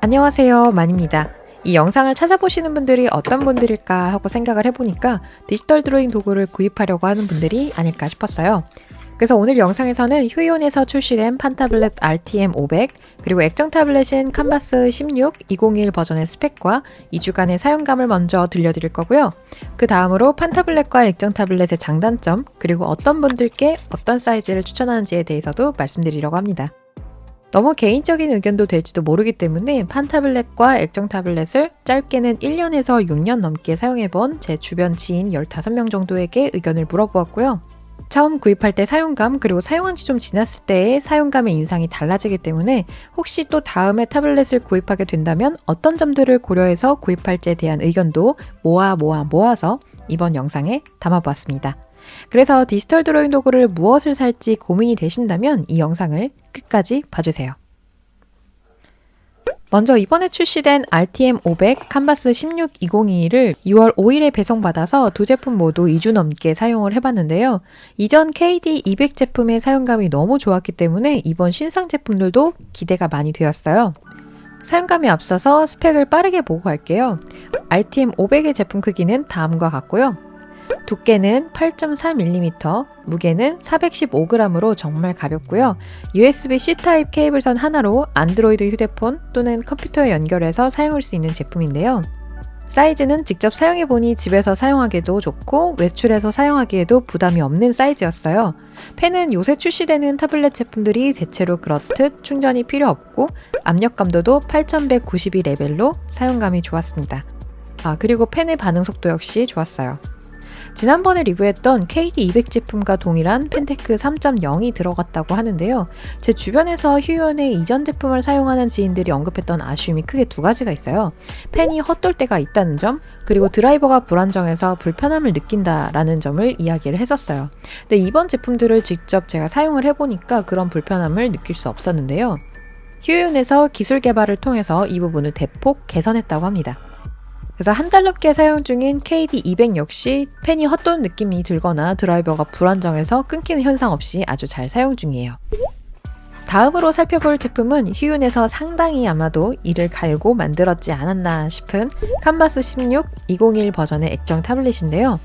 안녕하세요, 만입니다. 이 영상을 찾아보시는 분들이 어떤 분들일까 하고 생각을 해보니까 디지털 드로잉 도구를 구입하려고 하는 분들이 아닐까 싶었어요. 그래서 오늘 영상에서는 휴이온에서 출시된 판타블렛 RTM500 그리고 액정 타블렛인 칸바스 16 201 버전의 스펙과 2주간의 사용감을 먼저 들려드릴 거고요. 그 다음으로 판타블렛과 액정 타블렛의 장단점 그리고 어떤 분들께 어떤 사이즈를 추천하는지에 대해서도 말씀드리려고 합니다. 너무 개인적인 의견도 될지도 모르기 때문에 판타블렛과 액정 타블렛을 짧게는 1년에서 6년 넘게 사용해본 제 주변 지인 15명 정도에게 의견을 물어보았고요. 처음 구입할 때 사용감 그리고 사용한 지 좀 지났을 때의 사용감의 인상이 달라지기 때문에 혹시 또 다음에 타블렛을 구입하게 된다면 어떤 점들을 고려해서 구입할지에 대한 의견도 모아서 이번 영상에 담아보았습니다. 그래서 디지털 드로잉 도구를 무엇을 살지 고민이 되신다면 이 영상을 끝까지 봐주세요. 먼저 이번에 출시된 RTM500 칸바스 16 2022를 6월 5일에 배송받아서 두 제품 모두 2주 넘게 사용을 해봤는데요. 이전 KD200 제품의 사용감이 너무 좋았기 때문에 이번 신상 제품들도 기대가 많이 되었어요. 사용감에 앞서서 스펙을 빠르게 보고 갈게요. RTM500의 제품 크기는 다음과 같고요. 두께는 8.4mm, 무게는 415g으로 정말 가볍고요. USB-C 타입 케이블선 하나로 안드로이드 휴대폰 또는 컴퓨터에 연결해서 사용할 수 있는 제품인데요. 사이즈는 직접 사용해보니 집에서 사용하기에도 좋고 외출해서 사용하기에도 부담이 없는 사이즈였어요. 펜은 요새 출시되는 타블렛 제품들이 대체로 그렇듯 충전이 필요 없고 압력 감도도 8192 레벨로 사용감이 좋았습니다. 그리고 펜의 반응 속도 역시 좋았어요. 지난번에 리뷰했던 KD200 제품과 동일한 펜테크 3.0이 들어갔다고 하는데요. 제 주변에서 휴이온의 이전 제품을 사용하는 지인들이 언급했던 아쉬움이 크게 두 가지가 있어요. 펜이 헛돌 때가 있다는 점, 그리고 드라이버가 불안정해서 불편함을 느낀다라는 점을 이야기를 했었어요. 근데 이번 제품들을 직접 제가 사용을 해보니까 그런 불편함을 느낄 수 없었는데요. 휴이온에서 기술 개발을 통해서 이 부분을 대폭 개선했다고 합니다. 그래서 한 달 넘게 사용 중인 KD200 역시 펜이 헛돈 느낌이 들거나 드라이버가 불안정해서 끊기는 현상 없이 아주 잘 사용 중이에요. 다음으로 살펴볼 제품은 휴이온에서 상당히 아마도 이를 갈고 만들었지 않았나 싶은 칸바스 16 201 버전의 액정 타블렛인데요.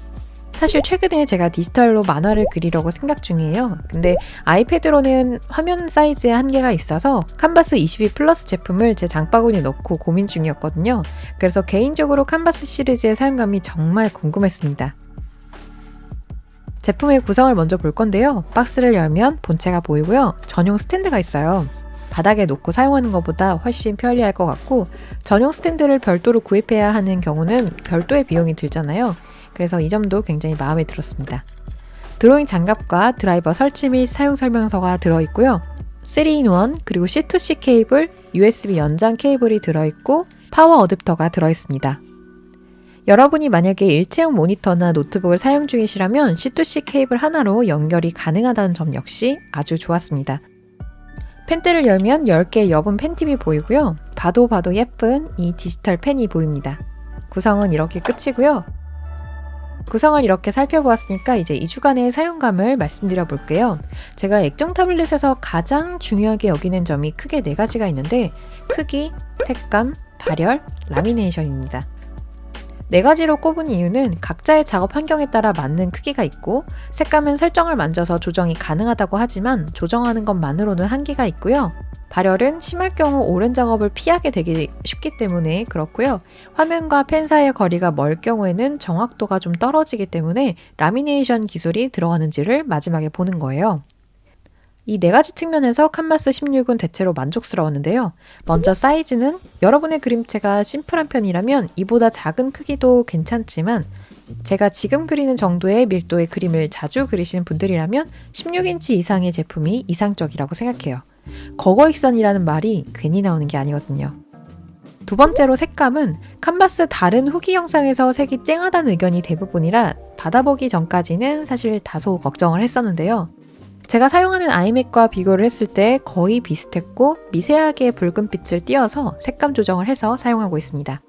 사실 최근에 제가 디지털로 만화를 그리려고 생각 중이에요. 근데 아이패드로는 화면 사이즈에 한계가 있어서 칸바스 22 플러스 제품을 제 장바구니에 넣고 고민 중이었거든요. 그래서 개인적으로 칸바스 시리즈의 사용감이 정말 궁금했습니다. 제품의 구성을 먼저 볼 건데요. 박스를 열면 본체가 보이고요. 전용 스탠드가 있어요. 바닥에 놓고 사용하는 것보다 훨씬 편리할 것 같고 전용 스탠드를 별도로 구입해야 하는 경우는 별도의 비용이 들잖아요. 그래서 이 점도 굉장히 마음에 들었습니다. 드로잉 장갑과 드라이버 설치 및 사용 설명서가 들어있고요. 3-in-1 그리고 C2C 케이블, USB 연장 케이블이 들어있고 파워 어댑터가 들어있습니다. 여러분이 만약에 일체형 모니터나 노트북을 사용 중이시라면 C2C 케이블 하나로 연결이 가능하다는 점 역시 아주 좋았습니다. 펜대를 열면 10개의 여분 펜팁이 보이고요. 봐도 예쁜 이 디지털 펜이 보입니다. 구성은 이렇게 끝이고요. 구성을 이렇게 살펴보았으니까 이제 2주간의 사용감을 말씀드려 볼게요. 제가 액정 타블렛에서 가장 중요하게 여기는 점이 크게 4가지가 있는데 크기, 색감, 발열, 라미네이션입니다. 4가지로 꼽은 이유는 각자의 작업 환경에 따라 맞는 크기가 있고 색감은 설정을 만져서 조정이 가능하다고 하지만 조정하는 것만으로는 한계가 있고요. 발열은 심할 경우 오랜 작업을 피하게 되기 쉽기 때문에 그렇고요. 화면과 펜 사이의 거리가 멀 경우에는 정확도가 좀 떨어지기 때문에 라미네이션 기술이 들어가는지를 마지막에 보는 거예요. 이 4가지 측면에서 칸바스 16은 대체로 만족스러웠는데요. 먼저 사이즈는 여러분의 그림체가 심플한 편이라면 이보다 작은 크기도 괜찮지만 제가 지금 그리는 정도의 밀도의 그림을 자주 그리시는 분들이라면 16인치 이상의 제품이 이상적이라고 생각해요. 거거익선이라는 말이 괜히 나오는 게 아니거든요. 두 번째로 색감은 칸바스 다른 후기 영상에서 색이 쨍하다는 의견이 대부분이라 받아보기 전까지는 사실 다소 걱정을 했었는데요. 제가 사용하는 아이맥과 비교를 했을 때 거의 비슷했고 미세하게 붉은빛을 띄어서 색감 조정을 해서 사용하고 있습니다.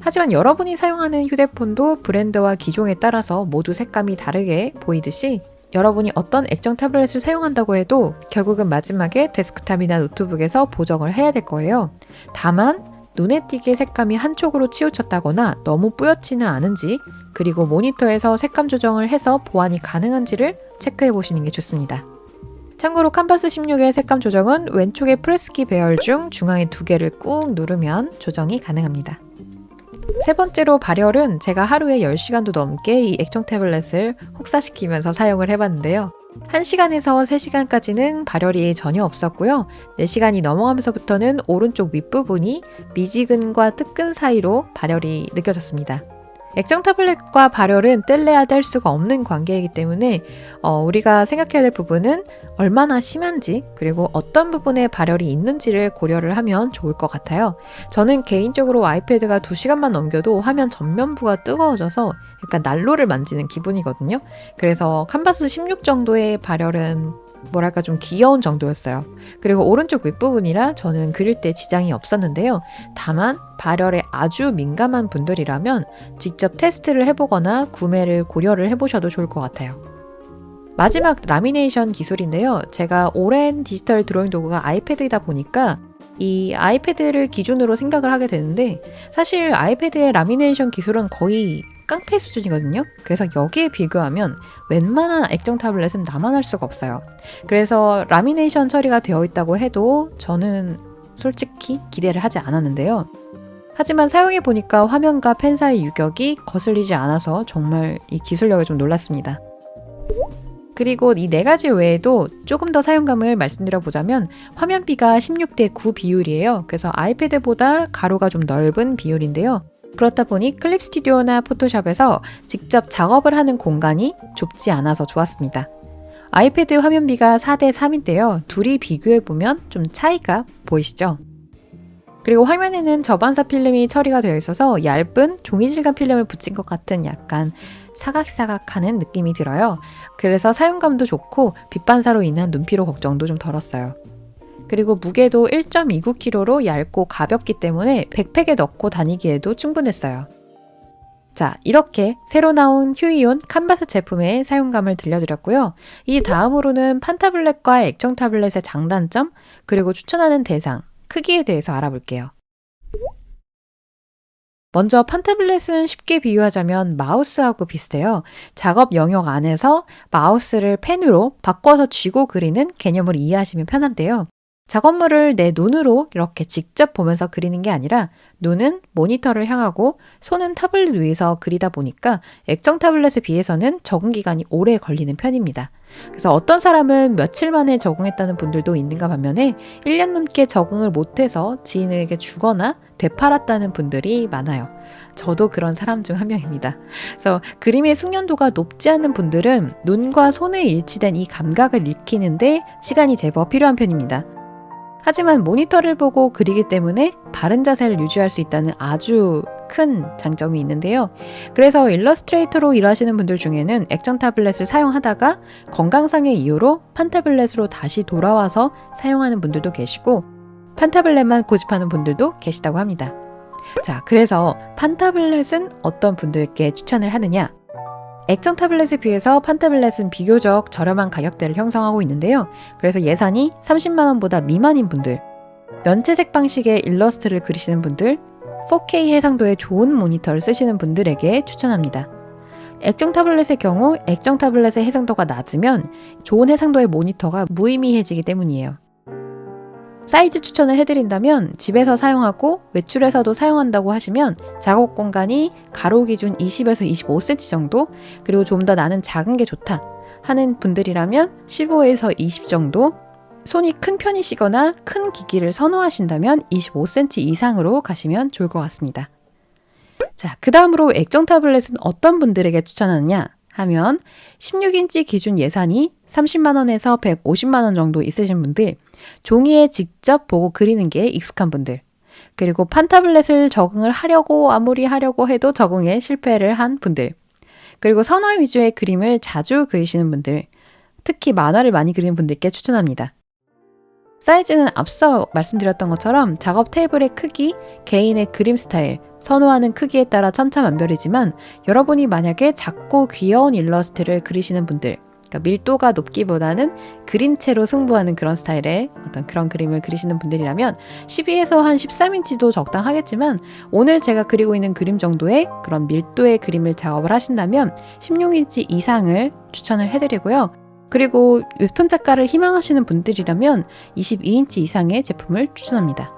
하지만 여러분이 사용하는 휴대폰도 브랜드와 기종에 따라서 모두 색감이 다르게 보이듯이 여러분이 어떤 액정 타블렛을 사용한다고 해도 결국은 마지막에 데스크탑이나 노트북에서 보정을 해야 될 거예요. 다만 눈에 띄게 색감이 한쪽으로 치우쳤다거나 너무 뿌옇지는 않은지, 그리고 모니터에서 색감 조정을 해서 보완이 가능한지를 체크해 보시는 게 좋습니다. 참고로 칸바스 16의 색감 조정은 왼쪽의 프레스키 배열 중 중앙에 2개를 꾹 누르면 조정이 가능합니다. 세 번째로 발열은 제가 하루에 10시간도 넘게 이 액정 태블릿을 혹사시키면서 사용을 해봤는데요. 1시간에서 3시간까지는 발열이 전혀 없었고요. 4시간이 넘어가면서부터는 오른쪽 윗부분이 미지근과 뜨끈 사이로 발열이 느껴졌습니다. 액정 타블렛과 발열은 뗄래야 뗄 수가 없는 관계이기 때문에 우리가 생각해야 될 부분은 얼마나 심한지, 그리고 어떤 부분에 발열이 있는지를 고려를 하면 좋을 것 같아요. 저는 개인적으로 아이패드가 2시간만 넘겨도 화면 전면부가 뜨거워져서 약간 난로를 만지는 기분이거든요. 그래서 칸바스 16 정도의 발열은 뭐랄까 좀 귀여운 정도였어요. 그리고 오른쪽 윗부분이라 저는 그릴 때 지장이 없었는데요. 다만 발열에 아주 민감한 분들이라면 직접 테스트를 해보거나 구매를 고려를 해보셔도 좋을 것 같아요. 마지막 라미네이션 기술인데요. 제가 오랜 디지털 드로잉 도구가 아이패드이다 보니까 이 아이패드를 기준으로 생각을 하게 되는데, 사실 아이패드의 라미네이션 기술은 거의 깡패 수준이거든요. 그래서 여기에 비교하면 웬만한 액정 타블렛은 나만 할 수가 없어요. 그래서 라미네이션 처리가 되어 있다고 해도 저는 솔직히 기대를 하지 않았는데요. 하지만 사용해 보니까 화면과 펜 사이 유격이 거슬리지 않아서 정말 이 기술력에 좀 놀랐습니다. 그리고 이 4가지 외에도 조금 더 사용감을 말씀드려보자면 화면비가 16대 9 비율이에요. 그래서 아이패드보다 가로가 좀 넓은 비율인데요. 그렇다 보니 클립 스튜디오나 포토샵에서 직접 작업을 하는 공간이 좁지 않아서 좋았습니다. 아이패드 화면비가 4대 3인데요. 둘이 비교해보면 좀 차이가 보이시죠? 그리고 화면에는 저반사 필름이 처리가 되어 있어서 얇은 종이질감 필름을 붙인 것 같은 약간 사각사각하는 느낌이 들어요. 그래서 사용감도 좋고 빛 반사로 인한 눈피로 걱정도 좀 덜었어요. 그리고 무게도 1.29kg로 얇고 가볍기 때문에 백팩에 넣고 다니기에도 충분했어요. 자, 이렇게 새로 나온 휴이온 칸바스 제품의 사용감을 들려드렸고요. 이 다음으로는 판타블렛과 액정 타블렛의 장단점, 그리고 추천하는 대상, 크기에 대해서 알아볼게요. 먼저 판타블렛은 쉽게 비유하자면 마우스하고 비슷해요. 작업 영역 안에서 마우스를 펜으로 바꿔서 쥐고 그리는 개념으로 이해하시면 편한데요. 작업물을 내 눈으로 이렇게 직접 보면서 그리는 게 아니라 눈은 모니터를 향하고 손은 타블렛 위에서 그리다 보니까 액정 타블렛에 비해서는 적응 기간이 오래 걸리는 편입니다. 그래서 어떤 사람은 며칠 만에 적응했다는 분들도 있는가 반면에 1년 넘게 적응을 못해서 지인에게 주거나 되팔았다는 분들이 많아요. 저도 그런 사람 중 한 명입니다. 그래서 그림의 숙련도가 높지 않은 분들은 눈과 손에 일치된 이 감각을 익히는데 시간이 제법 필요한 편입니다. 하지만 모니터를 보고 그리기 때문에 바른 자세를 유지할 수 있다는 아주 큰 장점이 있는데요. 그래서 일러스트레이터로 일하시는 분들 중에는 액정 타블렛을 사용하다가 건강상의 이유로 판타블렛으로 다시 돌아와서 사용하는 분들도 계시고 판타블렛만 고집하는 분들도 계시다고 합니다. 자, 그래서 판타블렛은 어떤 분들께 추천을 하느냐? 액정 타블렛에 비해서 판타블렛은 비교적 저렴한 가격대를 형성하고 있는데요. 그래서 예산이 30만원보다 미만인 분들, 면체색 방식의 일러스트를 그리시는 분들, 4K 해상도의 좋은 모니터를 쓰시는 분들에게 추천합니다. 액정 타블렛의 경우 액정 타블렛의 해상도가 낮으면 좋은 해상도의 모니터가 무의미해지기 때문이에요. 사이즈 추천을 해드린다면 집에서 사용하고 외출해서도 사용한다고 하시면 작업 공간이 가로 기준 20에서 25cm 정도, 그리고 좀 더 나는 작은 게 좋다 하는 분들이라면 15에서 20 정도, 손이 큰 편이시거나 큰 기기를 선호하신다면 25cm 이상으로 가시면 좋을 것 같습니다. 자, 그 다음으로 액정 타블렛은 어떤 분들에게 추천하느냐 하면 16인치 기준 예산이 30만원에서 150만원 정도 있으신 분들, 종이에 직접 보고 그리는 게 익숙한 분들, 그리고 판타블렛을 적응을 아무리 하려고 해도 적응에 실패를 한 분들, 그리고 선화 위주의 그림을 자주 그리시는 분들, 특히 만화를 많이 그리는 분들께 추천합니다. 사이즈는 앞서 말씀드렸던 것처럼 작업 테이블의 크기, 개인의 그림 스타일, 선호하는 크기에 따라 천차만별이지만 여러분이 만약에 작고 귀여운 일러스트를 그리시는 분들, 그러니까 밀도가 높기보다는 그림체로 승부하는 그런 스타일의 어떤 그런 그림을 그리시는 분들이라면 12에서 한 13인치도 적당하겠지만 오늘 제가 그리고 있는 그림 정도의 그런 밀도의 그림을 작업을 하신다면 16인치 이상을 추천을 해드리고요. 그리고 웹툰 작가를 희망하시는 분들이라면 22인치 이상의 제품을 추천합니다.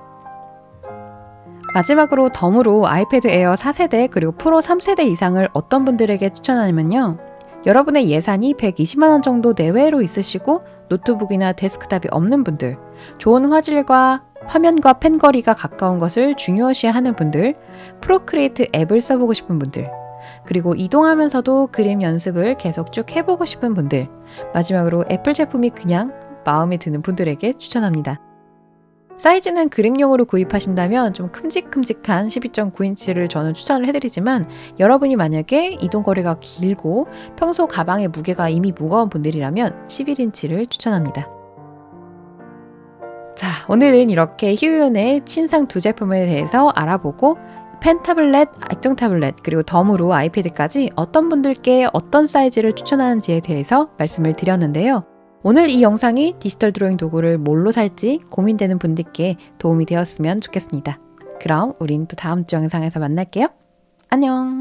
마지막으로 덤으로 아이패드 에어 4세대 그리고 프로 3세대 이상을 어떤 분들에게 추천하냐면요. 여러분의 예산이 120만원 정도 내외로 있으시고 노트북이나 데스크탑이 없는 분들, 좋은 화질과 화면과 펜 거리가 가까운 것을 중요시하는 분들, 프로크리에이트 앱을 써보고 싶은 분들, 그리고 이동하면서도 그림 연습을 계속 쭉 해보고 싶은 분들, 마지막으로 애플 제품이 그냥 마음에 드는 분들에게 추천합니다. 사이즈는 그림용으로 구입하신다면 좀 큼직큼직한 12.9인치를 저는 추천을 해드리지만 여러분이 만약에 이동거리가 길고 평소 가방의 무게가 이미 무거운 분들이라면 11인치를 추천합니다. 자, 오늘은 이렇게 휴이온의 신상 두 제품에 대해서 알아보고 펜 타블렛, 액정 타블렛, 그리고 덤으로 아이패드까지 어떤 분들께 어떤 사이즈를 추천하는지에 대해서 말씀을 드렸는데요. 오늘 이 영상이 디지털 드로잉 도구를 뭘로 살지 고민되는 분들께 도움이 되었으면 좋겠습니다. 그럼 우린 또 다음 주 영상에서 만날게요. 안녕!